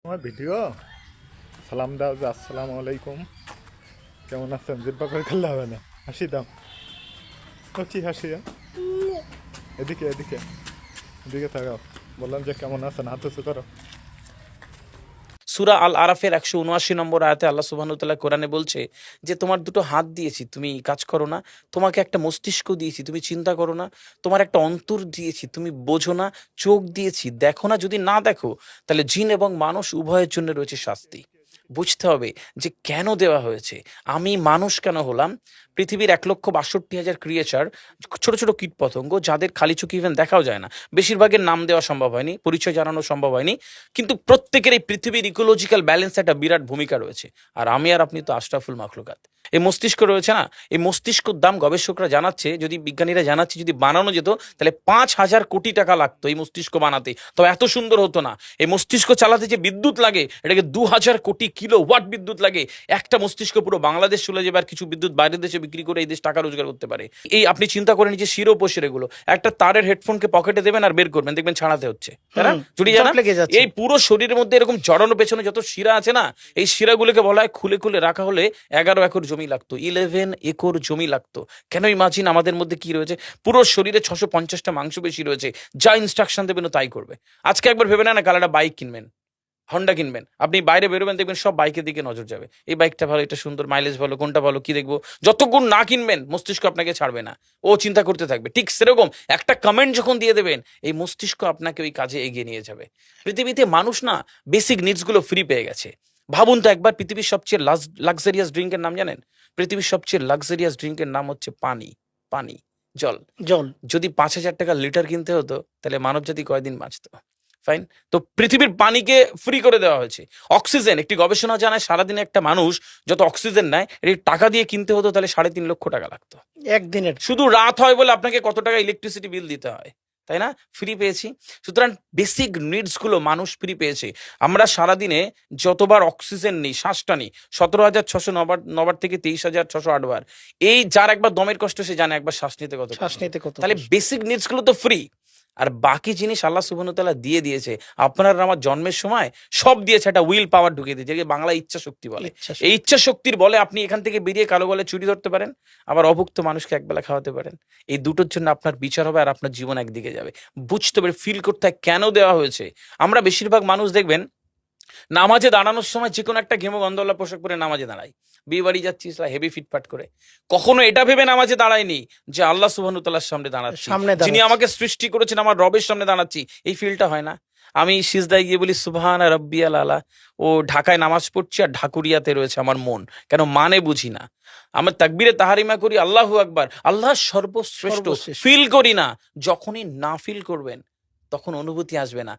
আমার ভিডিও সালাম দাও যে আসসালামু আলাইকুম, কেমন আছেন? জিব্বা করে খেললে হবে না, হাসি দাও। কি হাসি? এদিকে এদিকে এদিকে থাকাও। বললাম যে কেমন আছেন, হাত উঁচু করো। সূরা আল আরাফের ১৭৯ নম্বর আয়াতে আল্লাহ সুবহানাহু ওয়া তাআলা কোরআনে বলছে যে তোমার দুটো হাত দিয়েছি, তুমি কাজ করো না। তোমাকে একটা মস্তিষ্ক দিয়েছি, তুমি চিন্তা করো না। তোমার একটা অন্তর দিয়েছি, তুমি বোঝো না। চোখ দিয়েছি, দেখো না। যদি না দেখো তাহলে জিন এবং মানুষ উভয়ের জন্য রয়েছে শাস্তি। বুঝতে হবে যে কেন দেওয়া হয়েছে। আমি মানুষ কেন হলাম? পৃথিবীর ১,৬২,০০০ ক্রিয়েচার, ছোট ছোট কীটপতঙ্গ যাদের খালি চোখে ইভেন দেখাও যায় না, বেশিরভাগের নাম দেওয়া সম্ভব হয়নি, পরিচয় জানানো সম্ভব হয়নি, কিন্তু প্রত্যেকের এই পৃথিবীর ইকোলজিক্যাল ব্যালেন্স একটা বিরাট ভূমিকা রয়েছে। আর আমি আর আপনি তো আশরাফুল মাখলুকাত। এই মস্তিষ্ক রয়েছে না, এই মস্তিষ্কর দাম গবেষকরা জানাচ্ছে, যদি বিজ্ঞানীরা জানাচ্ছে, যদি বানানো যেত তাহলে ৫,০০০ কোটি টাকা লাগতো এই মস্তিষ্ক বানাতে। তবে এত সুন্দর হতো না। এই মস্তিষ্ক চালাতে যে বিদ্যুৎ লাগে, এটাকে ২,০০০ কোটি কিলোওয়াট বিদ্যুৎ লাগে। একটা মস্তিষ্ক পুরো বাংলাদেশ চলে যাবে, আর কিছু বিদ্যুৎ বাইরের দেশে বিক্রি করে এই দেশ টাকা রোজগার করতে পারে। এই আপনি চিন্তা করে নিজে শিরোপশির এগুলো একটা তারের হেডফোনকে পকেটে দেবেন আর বের করবেন, দেখবেন ছাড়াতে হচ্ছে, তাই না? জুড়িয়ে জট জানা লেগে যাচ্ছে। এই পুরো শরীরের মধ্যে এরকম জড়ানো পেছনে যত শিরা আছে না, এই শিরাগুলোকে বলা হয় খুলে খুলে রাখা হলে ১১ একর জমি লাগতো, 11 একর জমি লাগতো। কেন ইমাজিন আমাদের মধ্যে কি রয়েছে? পুরো শরীরে ৬৫০টা মাংসপেশি রয়েছে, যা ইনস্ট্রাকশন দেবেন ও তাই করবে। আজকে একবার ভেবে নেন না, কাল একটা বাইক কিনবেন, হন্ডা কিনবেন, আপনি বাইরে বেরোবেন, দেখবেন সব বাইকের দিকে নজর যাবে। এই বাইকটা ভালো, এটা সুন্দর, মাইলেজ ভালো, কোনটা ভালো, কি দেখবো। যতক্ষণ না কিনবেন মস্তিষ্ক আপনাকে ছাড়বে না, ও চিন্তা করতে থাকবে। ঠিক সেরকম একটা কমেন্ট যখন দিয়ে দেবেন, এই মস্তিষ্ক আপনাকে ওই কাজে এগিয়ে নিয়ে যাবে। পৃথিবীতে মানুষ না বেসিক নিডস গুলো ফ্রি পেয়ে গেছে। ভাবুন তো একবার, পৃথিবীর সবচেয়ে লাক্সারিয়াস ড্রিঙ্কের নাম জানেন? পৃথিবীর সবচেয়ে লাক্সারিয়াস ড্রিঙ্কের নাম হচ্ছে পানি। পানি, জল। জল। যদি ৫,০০০ টাকা লিটার কিনতে হতো তাহলে মানব জাতি কয়দিন বাঁচতো? ফাইন। তো পৃথিবীর পানিকে ফ্রি করে দেওয়া হয়েছে। অক্সিজেন, একটি গবেষণা জানায় সারাদিনে একটা মানুষ যত অক্সিজেন নেয়, এটি টাকা দিয়ে কিনতে হতো তাহলে ৩.৫ লক্ষ টাকা লাগতো। একদিনের। শুধু রাত হয় বলে আপনাকে কত টাকা ইলেকট্রিসিটি বিল দিতে হয়, তাই না? ফ্রি পেয়েছি। সুতরাং বেসিক নিডস গুলো মানুষ ফ্রি পেয়েছে। আমরা সারাদিনে যতবার অক্সিজেন নিই, শ্বাসটা নিই, ১৭,৬০০ নবার থেকে ২৩,৬০৮ বার। এই যার একবার দমের কষ্ট সে জানে একবার শ্বাস নিতে কত শ্বাস নিতে কত তাহলে কষ্ট। বেসিক নিডস গুলো তো ফ্রি। আর বাকি জিনিস আল্লাহ সুবহানাহু ওয়া তাআলা দিয়ে দিয়েছে। আপনার আমার জন্মের সময় সব দিয়েছে, একটা উইল পাওয়ার ঢুকিয়ে দিয়েছে, যেটাকে বাংলা ইচ্ছা শক্তি বলে। ইচ্ছা এই শক্তি। ইচ্ছা শক্তির বলে আপনি এখান থেকে বেরিয়ে কালো বলে চুরি ধরতে পারেন, আবার অভুক্ত মানুষকে একবেলা খাওয়াতে পারেন। এই দুটোর জন্য আপনার বিচার হবে আর আপনার জীবন একদিকে যাবে। বুঝতে পারে, ফিল করতে হয় কেন দেওয়া হয়েছে। আমরা বেশিরভাগ মানুষ দেখবেন নামাজে দাঁড়ানোর সময় যে কোনো একটা ঘেমো গন্ধওয়ালা পোশাক পরে নামাজে দাঁড়াই। বিয়ে বাড়ি যাচ্ছি হেভি ফিটফাট করে, কখনো এটা ভেবে নামাজে দাঁড়ায়নি যে আল্লাহ সুবহানাহু ওয়া তাআলার সামনে দাঁড়াচ্ছি, সামনে যিনি দাঁড়াচ্ছি। আমাকে সৃষ্টি করেছেন, আমার রবের সামনে দাঁড়াচ্ছি। এই ফিলটা হয় না। আমি সিজদায় গিয়ে বলি সুবহানা রাব্বিয়াল আলা, ও ঢাকায় নামাজ পড়ছি আর ঢাকুরিয়াতে রয়েছে আমার মন, কেন মানে বুঝি না। আমার তাকবীরে তাহারিমা করি আল্লাহু আকবার, আল্লাহ সর্বশ্রেষ্ঠ, সর্বশ্রেষ্ঠ। ফিল করি না। যখনই না ফিল করবেন তখন অনুভূতি আসবে না।